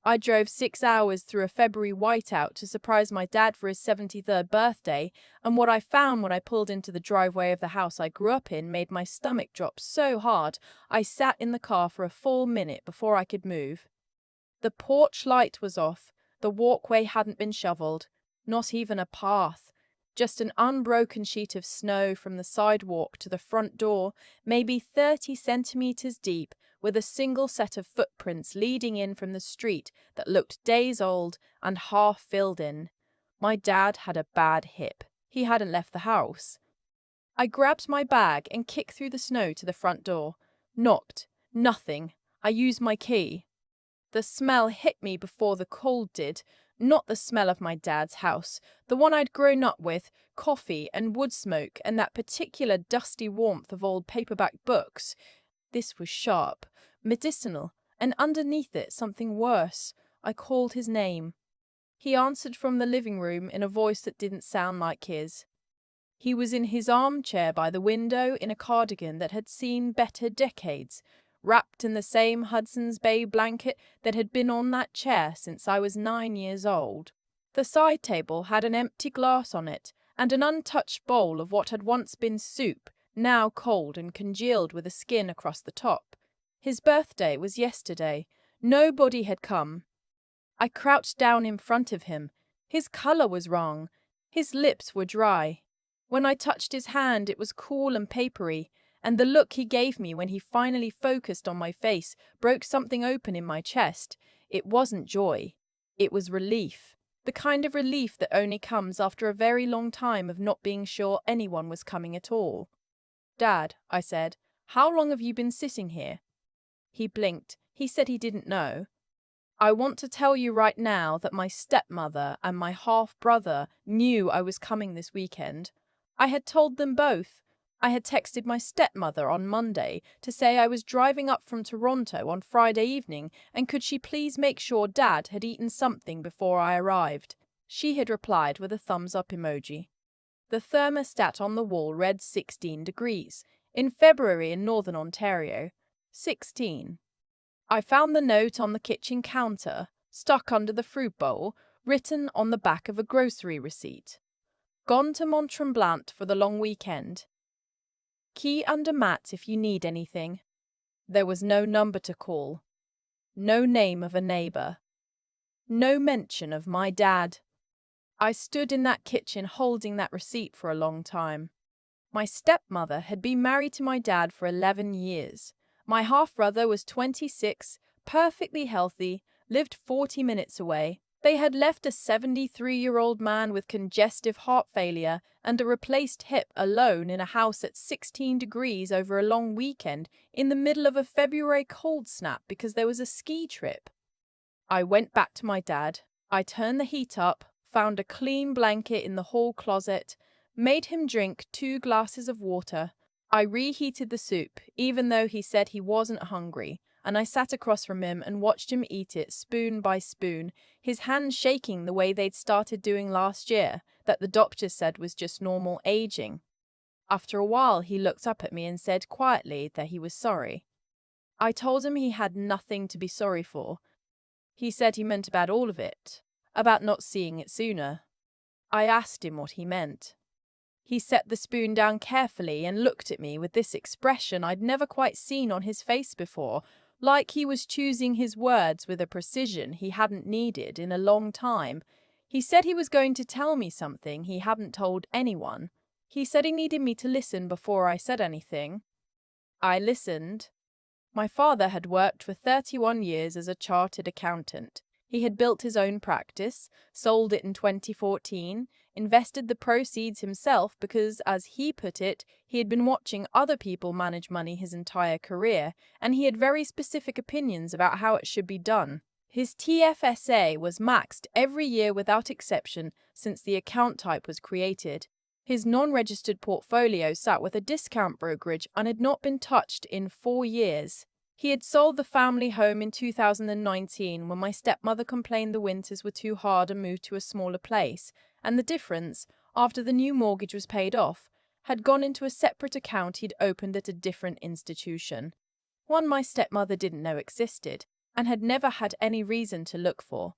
I drove 6 hours through a February whiteout to surprise my dad for his 73rd birthday, and what I found when I pulled into the driveway of the house I grew up in made my stomach drop so hard I sat in the car for a full minute before I could move. The porch light was off, the walkway hadn't been shoveled, not even a path. Just an unbroken sheet of snow from the sidewalk to the front door, maybe 30 centimeters deep, with a single set of footprints leading in from the street that looked days old and half filled in. My dad had a bad hip. He hadn't left the house. I grabbed my bag and kicked through the snow to the front door. Knocked. Nothing. I used my key. The smell hit me before the cold did, not the smell of my dad's house, the one I'd grown up with, coffee and wood smoke and that particular dusty warmth of old paperback books. This was sharp, medicinal, and underneath it something worse. I called his name. He answered from the living room in a voice that didn't sound like his. He was in his armchair by the window in a cardigan that had seen better decades, wrapped in the same Hudson's Bay blanket that had been on that chair since I was 9 years old. The side table had an empty glass on it and an untouched bowl of what had once been soup, now cold and congealed with a skin across the top. His birthday was yesterday. Nobody had come. I crouched down in front of him. His color was wrong. His lips were dry. When I touched his hand, it was cool and papery, and the look he gave me when he finally focused on my face broke something open in my chest. It wasn't joy. It was relief. The kind of relief that only comes after a very long time of not being sure anyone was coming at all. "Dad," I said, "how long have you been sitting here?" He blinked. He said he didn't know. "I want to tell you right now that my stepmother and my half-brother knew I was coming this weekend. I had told them both. I had texted my stepmother on Monday to say I was driving up from Toronto on Friday evening and could she please make sure Dad had eaten something before I arrived. She had replied with a thumbs-up emoji. The thermostat on the wall read 16 degrees. In February in Northern Ontario, 16. I found the note on the kitchen counter, stuck under the fruit bowl, written on the back of a grocery receipt. Gone to Mont-Tremblant for the long weekend. Key under mat if you need anything. There was no number to call. No name of a neighbor. No mention of my dad. I stood in that kitchen holding that receipt for a long time. My stepmother had been married to my dad for 11 years. My half-brother was 26, perfectly healthy, lived 40 minutes away. They had left a 73-year-old man with congestive heart failure and a replaced hip alone in a house at 16 degrees over a long weekend in the middle of a February cold snap because there was a ski trip. I went back to my dad. I turned the heat up, found a clean blanket in the hall closet, made him drink 2 glasses of water. I reheated the soup, even though he said he wasn't hungry, and I sat across from him and watched him eat it spoon by spoon, his hands shaking the way they'd started doing last year, that the doctor said was just normal aging. After a while, he looked up at me and said quietly that he was sorry. I told him he had nothing to be sorry for. He said he meant about all of it, about not seeing it sooner. I asked him what he meant. He set the spoon down carefully and looked at me with this expression I'd never quite seen on his face before, like he was choosing his words with a precision he hadn't needed in a long time. He said he was going to tell me something he hadn't told anyone. He said he needed me to listen before I said anything. I listened. My father had worked for 31 years as a chartered accountant. He had built his own practice, sold it in 2014, invested the proceeds himself because, as he put it, he had been watching other people manage money his entire career, and he had very specific opinions about how it should be done. His TFSA was maxed every year without exception since the account type was created. His non-registered portfolio sat with a discount brokerage and had not been touched in 4 years. He had sold the family home in 2019 when my stepmother complained the winters were too hard and moved to a smaller place, and the difference, after the new mortgage was paid off, had gone into a separate account he'd opened at a different institution. One my stepmother didn't know existed. and had never had any reason to look for.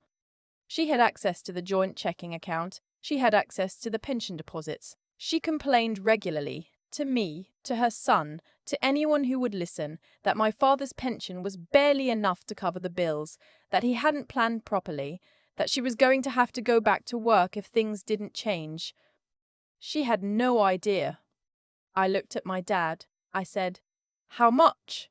She had access to the joint checking account. She had access to the pension deposits. She complained regularly, to me, to her son, to anyone who would listen, that my father's pension was barely enough to cover the bills, that he hadn't planned properly, that she was going to have to go back to work if things didn't change. She had no idea. I looked at my dad. I said, "How much?"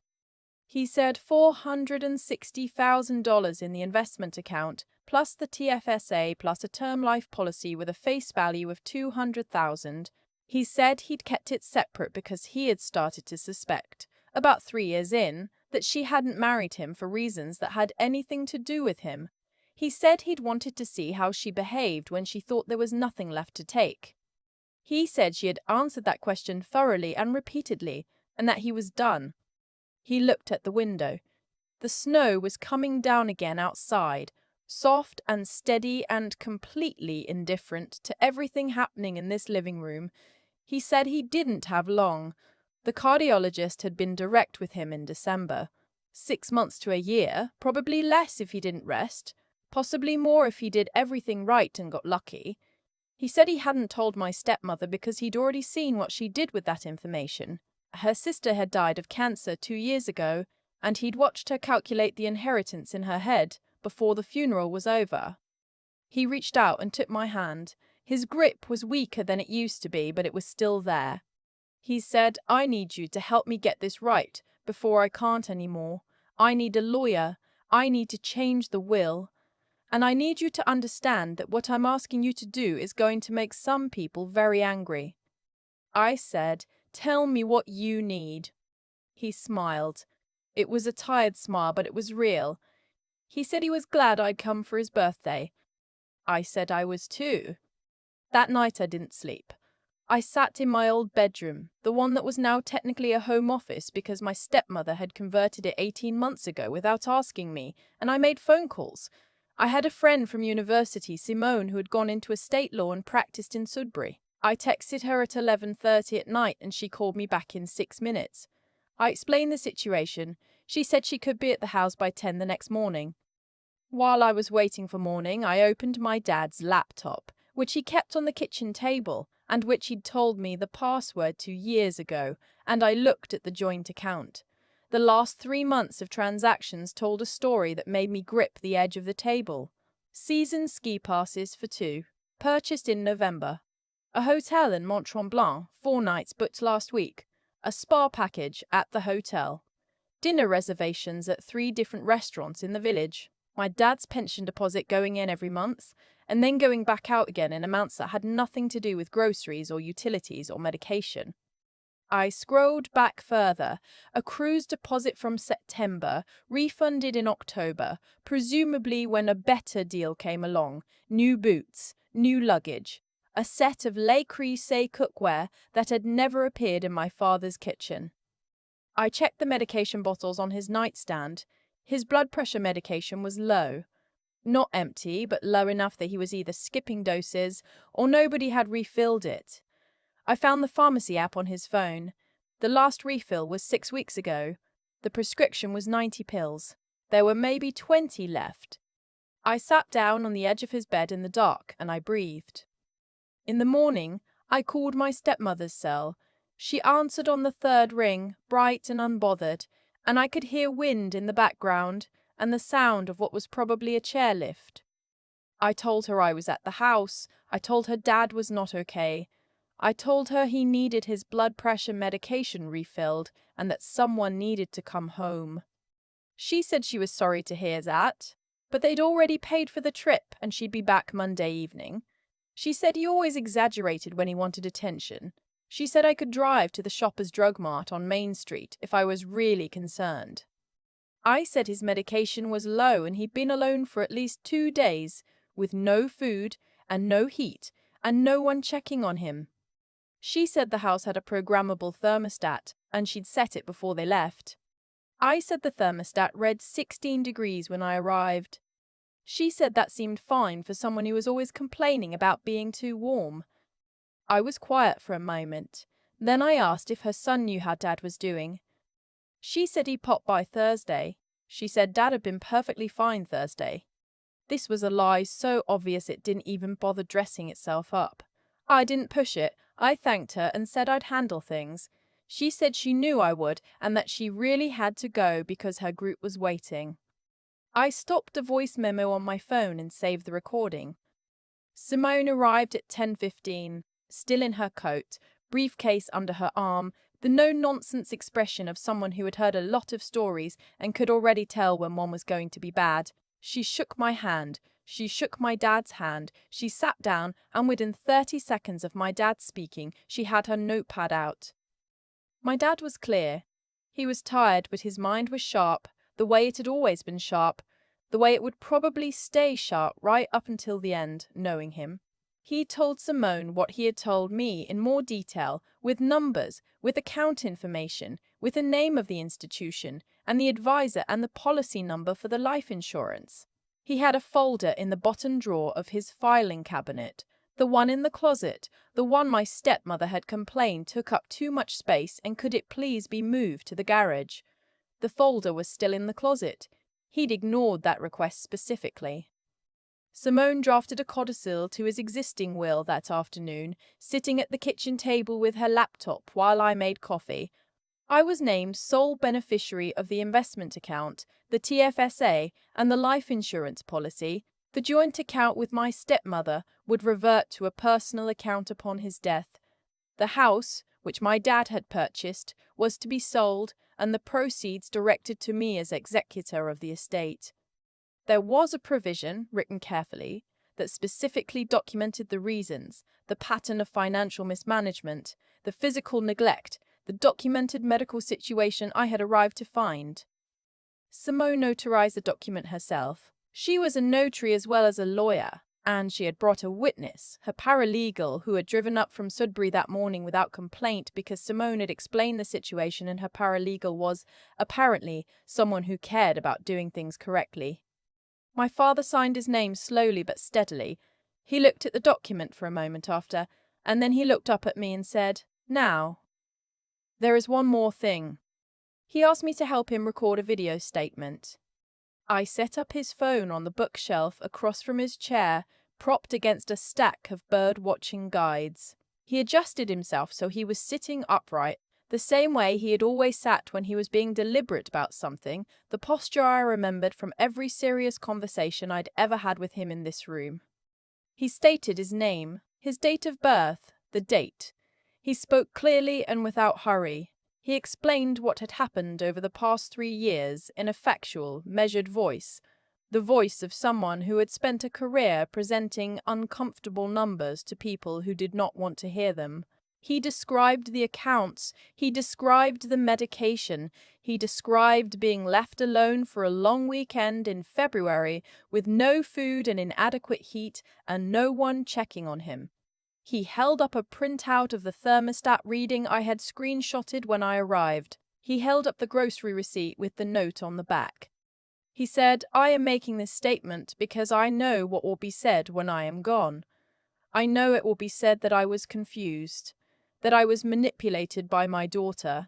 He said $460,000 in the investment account, plus the TFSA, plus a term life policy with a face value of $200,000. He said he'd kept it separate because he had started to suspect, about 3 years in, that she hadn't married him for reasons that had anything to do with him. He said he'd wanted to see how she behaved when she thought there was nothing left to take. He said she had answered that question thoroughly and repeatedly, and that he was done. He looked at the window. The snow was coming down again outside, soft and steady and completely indifferent to everything happening in this living room. He said he didn't have long. The cardiologist had been direct with him in December. 6 months to a year, probably less if he didn't rest, possibly more if he did everything right and got lucky. He said he hadn't told my stepmother because he'd already seen what she did with that information. Her sister had died of cancer 2 years ago, and he'd watched her calculate the inheritance in her head before the funeral was over. He reached out and took my hand. His grip was weaker than it used to be, but it was still there. He said, "I need you to help me get this right before I can't anymore. I need a lawyer. I need to change the will. And I need you to understand that what I'm asking you to do is going to make some people very angry." I said, "Tell me what you need." He smiled. It was a tired smile, but it was real. He said he was glad I'd come for his birthday. I said I was too. That night I didn't sleep. I sat in my old bedroom, the one that was now technically a home office because my stepmother had converted it 18 months ago without asking me, and I made phone calls. I had a friend from university, Simone, who had gone into estate law and practiced in Sudbury. I texted her at 11:30 at night and she called me back in 6 minutes. I explained the situation. She said she could be at the house by 10 the next morning. While I was waiting for morning, I opened my dad's laptop, which he kept on the kitchen table and which he'd told me the password 2 years ago, and I looked at the joint account. The last 3 months of transactions told a story that made me grip the edge of the table. Season ski passes for 2, purchased in November. A hotel in Mont-Tremblant, 4 nights booked last week. A spa package at the hotel. Dinner reservations at 3 different restaurants in the village. My dad's pension deposit going in every month, and then going back out again in amounts that had nothing to do with groceries or utilities or medication. I scrolled back further. A cruise deposit from September, refunded in October, presumably when a better deal came along. New boots, new luggage. A set of Le Creuset cookware that had never appeared in my father's kitchen. I checked the medication bottles on his nightstand. His blood pressure medication was low. Not empty, but low enough that he was either skipping doses or nobody had refilled it. I found the pharmacy app on his phone. The last refill was 6 weeks ago. The prescription was 90 pills. There were maybe 20 left. I sat down on the edge of his bed in the dark and I breathed. In the morning, I called my stepmother's cell. She answered on the 3rd ring, bright and unbothered, and I could hear wind in the background and the sound of what was probably a chairlift. I told her I was at the house. I told her Dad was not okay. I told her he needed his blood pressure medication refilled and that someone needed to come home. She said she was sorry to hear that, but they'd already paid for the trip and she'd be back Monday evening. She said he always exaggerated when he wanted attention. She said I could drive to the Shoppers Drug Mart on Main Street if I was really concerned. I said his medication was low and he'd been alone for at least 2 days, with no food and no heat and no one checking on him. She said the house had a programmable thermostat and she'd set it before they left. I said the thermostat read 16 degrees when I arrived. She said that seemed fine for someone who was always complaining about being too warm. I was quiet for a moment. Then I asked if her son knew how Dad was doing. She said he popped by Thursday. She said Dad had been perfectly fine Thursday. This was a lie so obvious it didn't even bother dressing itself up. I didn't push it. I thanked her and said I'd handle things. She said she knew I would and that she really had to go because her group was waiting. I stopped a voice memo on my phone and saved the recording. Simone arrived at 10:15, still in her coat, briefcase under her arm, the no-nonsense expression of someone who had heard a lot of stories and could already tell when one was going to be bad. She shook my hand. She shook my dad's hand. She sat down, and within 30 seconds of my dad speaking, she had her notepad out. My dad was clear. He was tired, but his mind was sharp, the way it had always been sharp, the way it would probably stay sharp right up until the end, knowing him. He told Simone what he had told me in more detail, with numbers, with account information, with the name of the institution, and the advisor and the policy number for the life insurance. He had a folder in the bottom drawer of his filing cabinet, the one in the closet, the one my stepmother had complained took up too much space and could it please be moved to the garage. The folder was still in the closet. He'd ignored that request specifically. Simone drafted a codicil to his existing will that afternoon, sitting at the kitchen table with her laptop while I made coffee. I was named sole beneficiary of the investment account, the TFSA, and the life insurance policy. The joint account with my stepmother would revert to a personal account upon his death. The house, which my dad had purchased, was to be sold, and the proceeds directed to me as executor of the estate. There was a provision, written carefully, that specifically documented the reasons, the pattern of financial mismanagement, the physical neglect, the documented medical situation I had arrived to find. Simone notarized the document herself. She was a notary as well as a lawyer, and she had brought a witness, her paralegal, who had driven up from Sudbury that morning without complaint because Simone had explained the situation and her paralegal was, apparently, someone who cared about doing things correctly. My father signed his name slowly but steadily. He looked at the document for a moment after, and then he looked up at me and said, "Now, there is one more thing." He asked me to help him record a video statement. I set up his phone on the bookshelf across from his chair, propped against a stack of bird-watching guides. He adjusted himself so he was sitting upright, the same way he had always sat when he was being deliberate about something, the posture I remembered from every serious conversation I'd ever had with him in this room. He stated his name, his date of birth, the date. He spoke clearly and without hurry. He explained what had happened over the past 3 years in a factual, measured voice, the voice of someone who had spent a career presenting uncomfortable numbers to people who did not want to hear them. He described the accounts, he described the medication, he described being left alone for a long weekend in February with no food and inadequate heat and no one checking on him. He held up a printout of the thermostat reading I had screenshotted when I arrived. He held up the grocery receipt with the note on the back. He said, "I am making this statement because I know what will be said when I am gone. I know it will be said that I was confused, that I was manipulated by my daughter,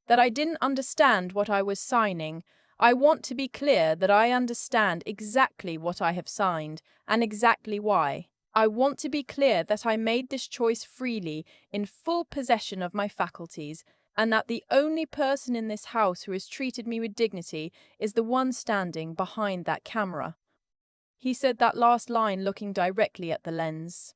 that I didn't understand what I was signing. I want to be clear that I understand exactly what I have signed and exactly why. I want to be clear that I made this choice freely, in full possession of my faculties, and that the only person in this house who has treated me with dignity is the one standing behind that camera." He said that last line looking directly at the lens.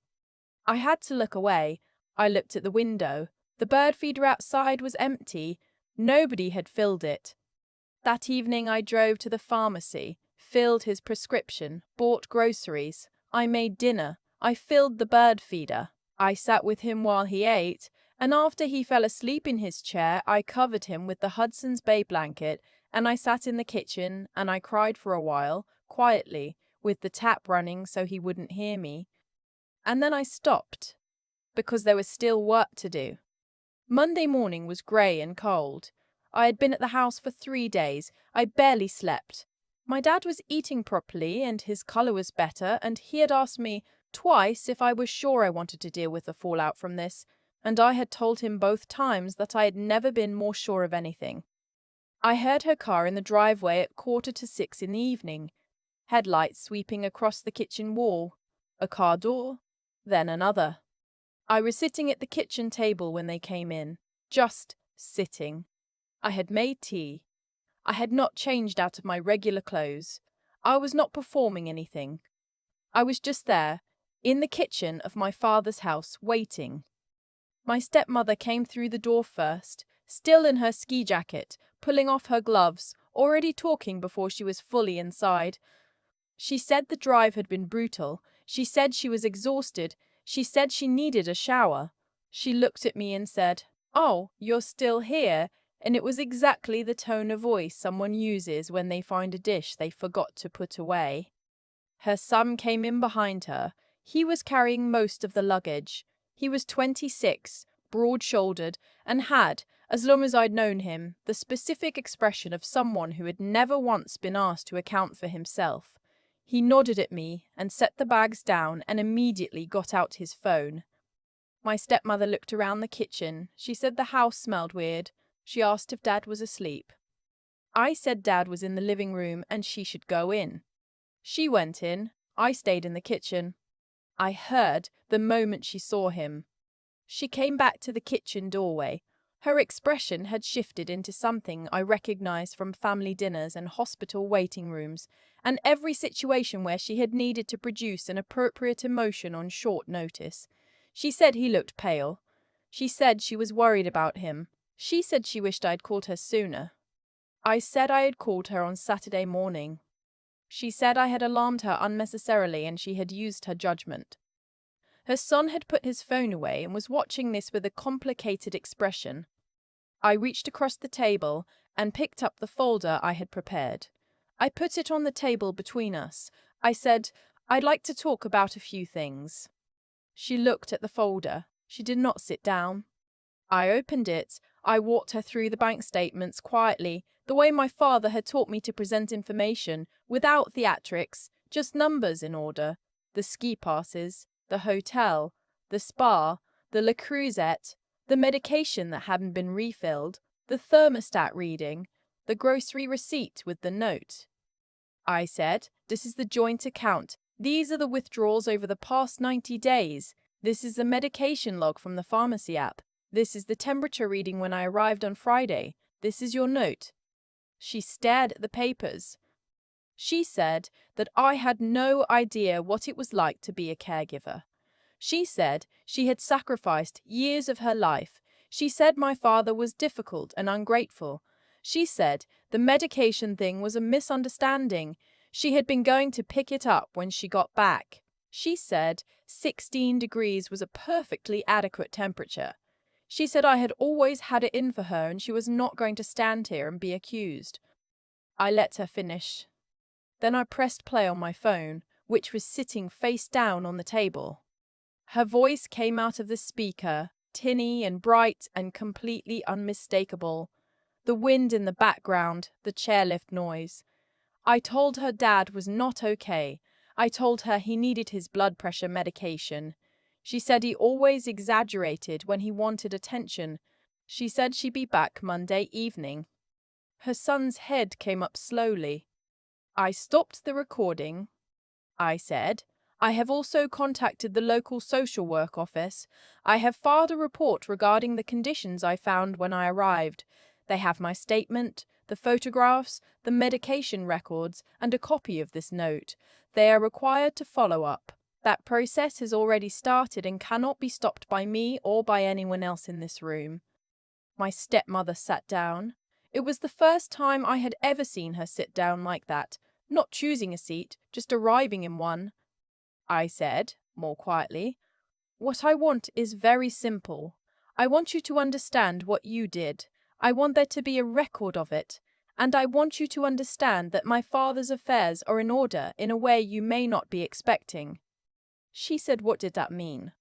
I had to look away. I looked at the window. The bird feeder outside was empty. Nobody had filled it. That evening I drove to the pharmacy, filled his prescription, bought groceries. I made dinner. I filled the bird feeder. I sat with him while he ate, and after he fell asleep in his chair, I covered him with the Hudson's Bay blanket, and I sat in the kitchen, and I cried for a while, quietly, with the tap running so he wouldn't hear me. And then I stopped, because there was still work to do. Monday morning was grey and cold. I had been at the house for 3 days. I barely slept. My dad was eating properly and his colour was better, and he had asked me twice if I was sure I wanted to deal with the fallout from this, and I had told him both times that I had never been more sure of anything. I heard her car in the driveway at 5:45 in the evening, headlights sweeping across the kitchen wall, a car door, then another. I was sitting at the kitchen table when they came in, just sitting. I had made tea. I had not changed out of my regular clothes. I was not performing anything. I was just there, in the kitchen of my father's house, waiting. My stepmother came through the door first, still in her ski jacket, pulling off her gloves, already talking before she was fully inside. She said the drive had been brutal. She said she was exhausted. She said she needed a shower. She looked at me and said, "Oh, you're still here," and it was exactly the tone of voice someone uses when they find a dish they forgot to put away. Her son came in behind her. He was carrying most of the luggage. He was 26, broad-shouldered, and had, as long as I'd known him, the specific expression of someone who had never once been asked to account for himself. He nodded at me and set the bags down and immediately got out his phone. My stepmother looked around the kitchen. She said the house smelled weird. She asked if Dad was asleep. I said Dad was in the living room and she should go in. She went in. I stayed in the kitchen. I heard the moment she saw him. She came back to the kitchen doorway. Her expression had shifted into something I recognized from family dinners and hospital waiting rooms, and every situation where she had needed to produce an appropriate emotion on short notice. She said he looked pale. She said she was worried about him. She said she wished I'd called her sooner. I said I had called her on Saturday morning. She said I had alarmed her unnecessarily and she had used her judgment. Her son had put his phone away and was watching this with a complicated expression. I reached across the table and picked up the folder I had prepared. I put it on the table between us. I said, "I'd like to talk about a few things." She looked at the folder. She did not sit down. I opened it. I walked her through the bank statements quietly, the way my father had taught me to present information, without theatrics, just numbers in order. The ski passes, the hotel, the spa, the La Cruzette, the medication that hadn't been refilled, the thermostat reading, the grocery receipt with the note. I said, "This is the joint account. These are the withdrawals over the past 90 days. This is the medication log from the pharmacy app. This is the temperature reading when I arrived on Friday. This is your note." She stared at the papers. She said that I had no idea what it was like to be a caregiver. She said she had sacrificed years of her life. She said my father was difficult and ungrateful. She said the medication thing was a misunderstanding. She had been going to pick it up when she got back. She said 16 degrees was a perfectly adequate temperature. She said I had always had it in for her and she was not going to stand here and be accused. I let her finish. Then I pressed play on my phone, which was sitting face down on the table. Her voice came out of the speaker, tinny and bright and completely unmistakable. The wind in the background, the chairlift noise. I told her Dad was not okay. I told her he needed his blood pressure medication. She said he always exaggerated when he wanted attention. She said she'd be back Monday evening. Her son's head came up slowly. I stopped the recording. I said, "I have also contacted the local social work office. I have filed a report regarding the conditions I found when I arrived. They have my statement, the photographs, the medication records, and a copy of this note. They are required to follow up. That process has already started and cannot be stopped by me or by anyone else in this room." My stepmother sat down. It was the first time I had ever seen her sit down like that, not choosing a seat, just arriving in one. I said, more quietly, "What I want is very simple. I want you to understand what you did. I want there to be a record of it. And I want you to understand that my father's affairs are in order in a way you may not be expecting." She said, "What did that mean?"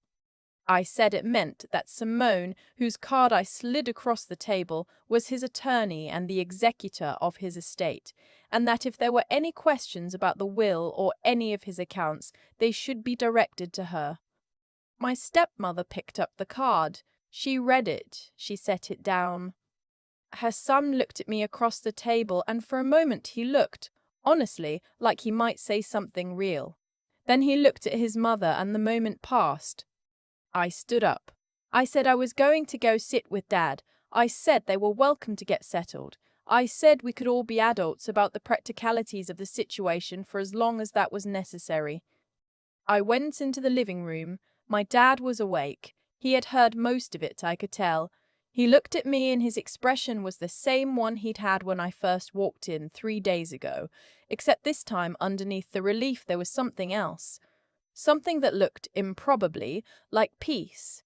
I said it meant that Simone, whose card I slid across the table, was his attorney and the executor of his estate, and that if there were any questions about the will or any of his accounts, they should be directed to her. My stepmother picked up the card. She read it. She set it down. Her son looked at me across the table, and for a moment he looked, honestly, like he might say something real. Then he looked at his mother, and the moment passed. I stood up. I said I was going to go sit with Dad. I said they were welcome to get settled. I said we could all be adults about the practicalities of the situation for as long as that was necessary. I went into the living room. My dad was awake. He had heard most of it, I could tell. He looked at me, and his expression was the same one he'd had when I first walked in 3 days ago, except this time underneath the relief there was something else. Something that looked, improbably, like peace.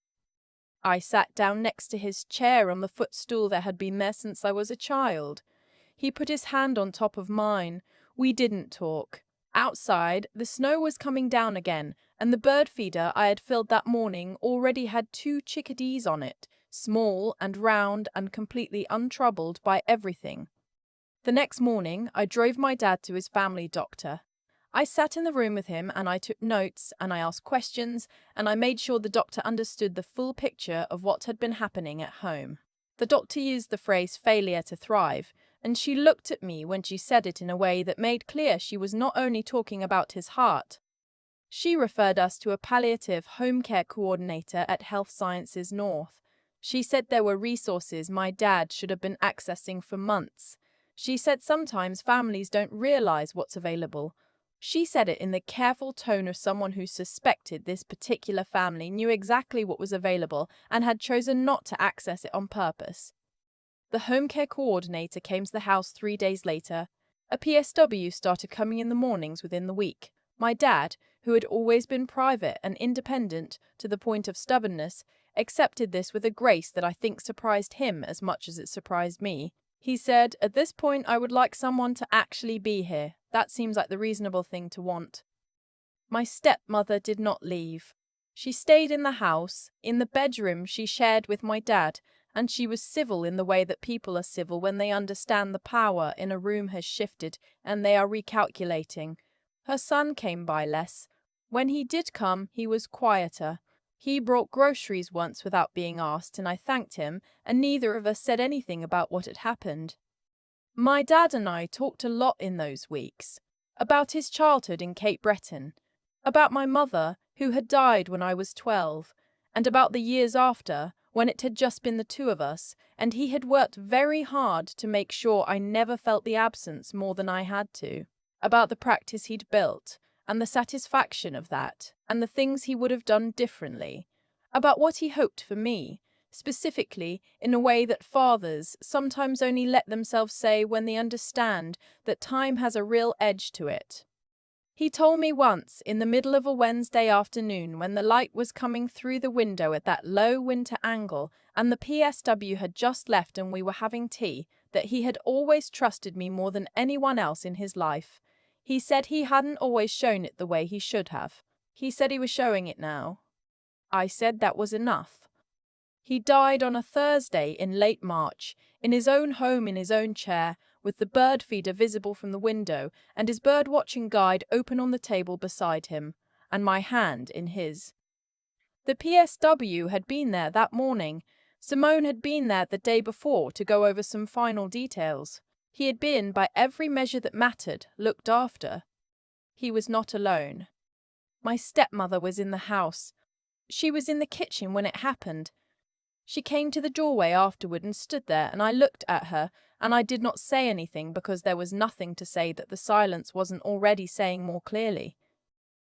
I sat down next to his chair on the footstool that had been there since I was a child. He put his hand on top of mine. We didn't talk. Outside, the snow was coming down again, and the bird feeder I had filled that morning already had 2 chickadees on it, small and round and completely untroubled by everything. The next morning, I drove my dad to his family doctor. I sat in the room with him, and I took notes, and I asked questions, and I made sure the doctor understood the full picture of what had been happening at home. The doctor used the phrase failure to thrive, and she looked at me when she said it in a way that made clear she was not only talking about his heart. She referred us to a palliative home care coordinator at Health Sciences North. She said there were resources my dad should have been accessing for months. She said sometimes families don't realize what's available. She said it in the careful tone of someone who suspected this particular family knew exactly what was available and had chosen not to access it on purpose. The home care coordinator came to the house 3 days later. A PSW started coming in the mornings within the week. My dad, who had always been private and independent to the point of stubbornness, accepted this with a grace that I think surprised him as much as it surprised me. He said, "At this point, I would like someone to actually be here. That seems like the reasonable thing to want." My stepmother did not leave. She stayed in the house, in the bedroom she shared with my dad, and she was civil in the way that people are civil when they understand the power in a room has shifted and they are recalculating. Her son came by less. When he did come, he was quieter. He brought groceries once without being asked, and I thanked him, and neither of us said anything about what had happened. My dad and I talked a lot in those weeks. About his childhood in Cape Breton, about my mother, who had died when I was 12, and about the years after, when it had just been the two of us, and he had worked very hard to make sure I never felt the absence more than I had to, about the practice he'd built, and the satisfaction of that, and the things he would have done differently, about what he hoped for me, specifically in a way that fathers sometimes only let themselves say when they understand that time has a real edge to it. He told me once, in the middle of a Wednesday afternoon when the light was coming through the window at that low winter angle and the PSW had just left and we were having tea, that he had always trusted me more than anyone else in his life. He said he hadn't always shown it the way he should have. He said he was showing it now. I said that was enough. He died on a Thursday in late March, in his own home in his own chair, with the bird feeder visible from the window and his bird-watching guide open on the table beside him, and my hand in his. The PSW had been there that morning. Simone had been there the day before to go over some final details. He had been, by every measure that mattered, looked after. He was not alone. My stepmother was in the house. She was in the kitchen when it happened. She came to the doorway afterward and stood there, and I looked at her, and I did not say anything because there was nothing to say that the silence wasn't already saying more clearly.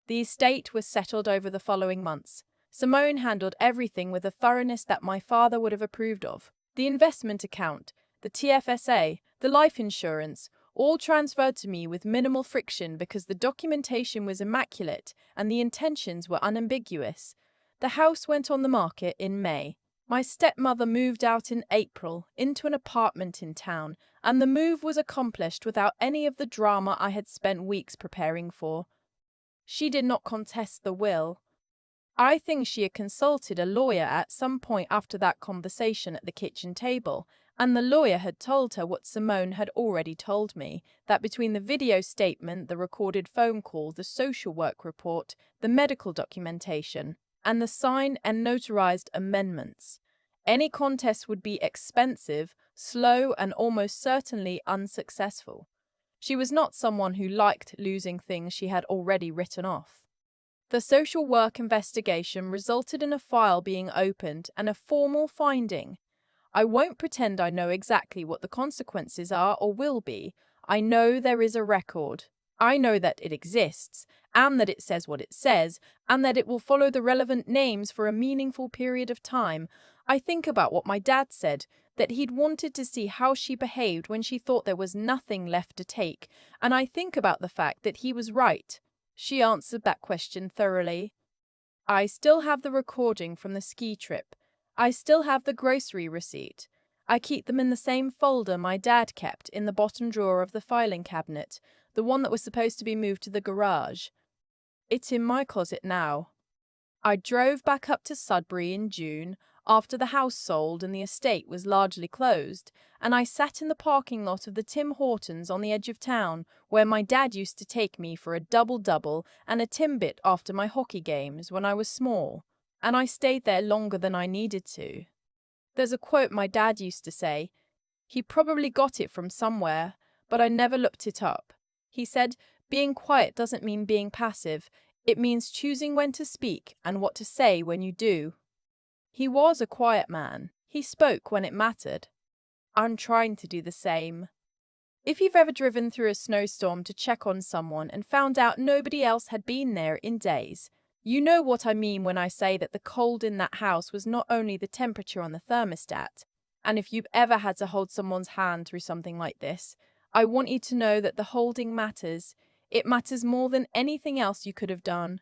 The estate was settled over the following months. Simone handled everything with a thoroughness that my father would have approved of. The investment account, the TFSA, the life insurance, all transferred to me with minimal friction because the documentation was immaculate and the intentions were unambiguous. The house went on the market in May. My stepmother moved out in April into an apartment in town, and the move was accomplished without any of the drama I had spent weeks preparing for. She did not contest the will. I think she had consulted a lawyer at some point after that conversation at the kitchen table, and the lawyer had told her what Simone had already told me, that between the video statement, the recorded phone call, the social work report, the medical documentation, and the signed and notarized amendments, any contest would be expensive, slow, and almost certainly unsuccessful. She was not someone who liked losing things she had already written off. The social work investigation resulted in a file being opened and a formal finding. I won't pretend I know exactly what the consequences are or will be. I know there is a record. I know that it exists, and that it says what it says, and that it will follow the relevant names for a meaningful period of time. I think about what my dad said, that he'd wanted to see how she behaved when she thought there was nothing left to take, and I think about the fact that he was right. She answered that question thoroughly. I still have the recording from the ski trip. I still have the grocery receipt. I keep them in the same folder my dad kept in the bottom drawer of the filing cabinet, the one that was supposed to be moved to the garage. It's in my closet now. I drove back up to Sudbury in June, after the house sold and the estate was largely closed, and I sat in the parking lot of the Tim Hortons on the edge of town, where my dad used to take me for a double-double and a Timbit after my hockey games when I was small, and I stayed there longer than I needed to. There's a quote my dad used to say. He probably got it from somewhere, but I never looked it up. He said, being quiet doesn't mean being passive. It means choosing when to speak and what to say when you do. He was a quiet man. He spoke when it mattered. I'm trying to do the same. If you've ever driven through a snowstorm to check on someone and found out nobody else had been there in days, you know what I mean when I say that the cold in that house was not only the temperature on the thermostat. And if you've ever had to hold someone's hand through something like this, I want you to know that the holding matters. It matters more than anything else you could have done.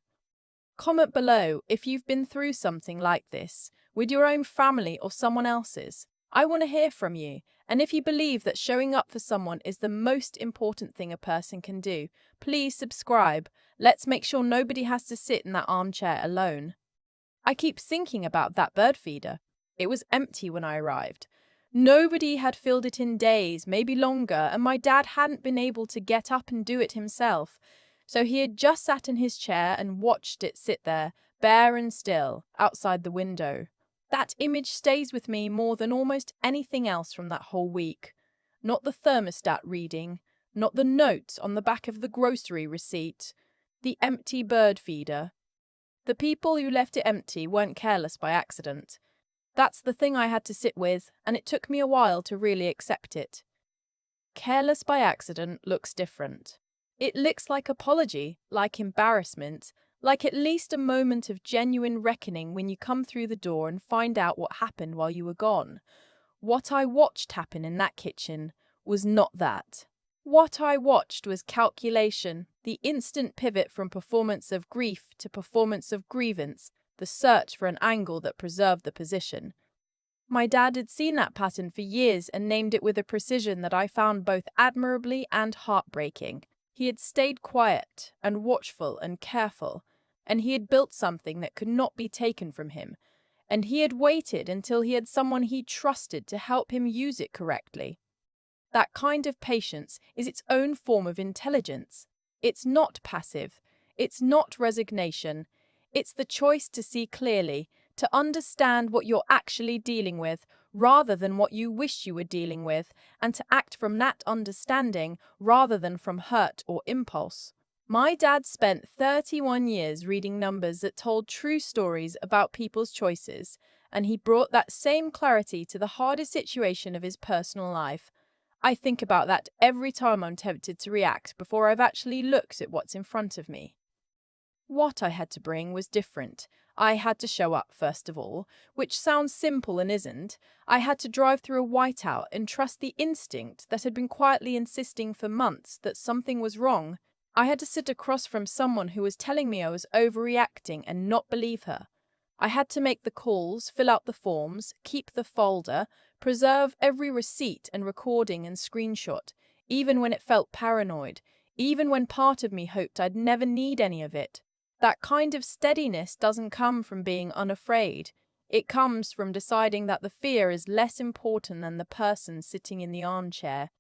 Comment below if you've been through something like this, with your own family or someone else's. I want to hear from you, and if you believe that showing up for someone is the most important thing a person can do, please subscribe. Let's make sure nobody has to sit in that armchair alone. I keep thinking about that bird feeder. It was empty when I arrived. Nobody had filled it in days, maybe longer, and my dad hadn't been able to get up and do it himself. So he had just sat in his chair and watched it sit there, bare and still, outside the window. That image stays with me more than almost anything else from that whole week. Not the thermostat reading, not the notes on the back of the grocery receipt, the empty bird feeder. The people who left it empty weren't careless by accident. That's the thing I had to sit with, and it took me a while to really accept it. Careless by accident looks different. It looks like apology, like embarrassment, like at least a moment of genuine reckoning when you come through the door and find out what happened while you were gone. What I watched happen in that kitchen was not that. What I watched was calculation, the instant pivot from performance of grief to performance of grievance, the search for an angle that preserved the position. My dad had seen that pattern for years and named it with a precision that I found both admirably and heartbreaking. He had stayed quiet and watchful and careful, and he had built something that could not be taken from him, and he had waited until he had someone he trusted to help him use it correctly. That kind of patience is its own form of intelligence. It's not passive. It's not resignation. It's the choice to see clearly, to understand what you're actually dealing with rather than what you wish you were dealing with, and to act from that understanding rather than from hurt or impulse. My dad spent 31 years reading numbers that told true stories about people's choices, and he brought that same clarity to the hardest situation of his personal life. I think about that every time I'm tempted to react before I've actually looked at what's in front of me. What I had to bring was different. I had to show up, first of all, which sounds simple and isn't. I had to drive through a whiteout and trust the instinct that had been quietly insisting for months that something was wrong. I had to sit across from someone who was telling me I was overreacting and not believe her. I had to make the calls, fill out the forms, keep the folder, preserve every receipt and recording and screenshot, even when it felt paranoid, even when part of me hoped I'd never need any of it. That kind of steadiness doesn't come from being unafraid. It comes from deciding that the fear is less important than the person sitting in the armchair.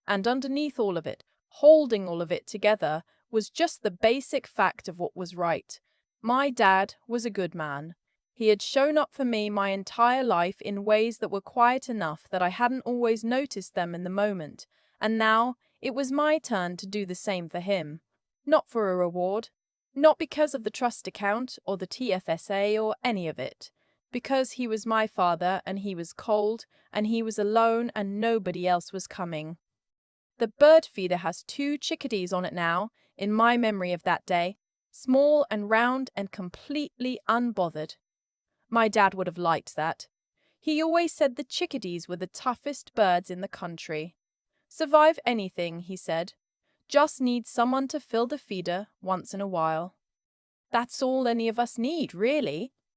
And underneath all of it, holding all of it together, was just the basic fact of what was right. My dad was a good man. He had shown up for me my entire life in ways that were quiet enough that I hadn't always noticed them in the moment, and now it was my turn to do the same for him. Not for a reward, not because of the trust account or the TFSA or any of it, because he was my father and he was cold and he was alone and nobody else was coming. The bird feeder has 2 chickadees on it now, in my memory of that day, small and round and completely unbothered. My dad would have liked that. He always said the chickadees were the toughest birds in the country. Survive anything, he said. Just need someone to fill the feeder once in a while. That's all any of us need, really.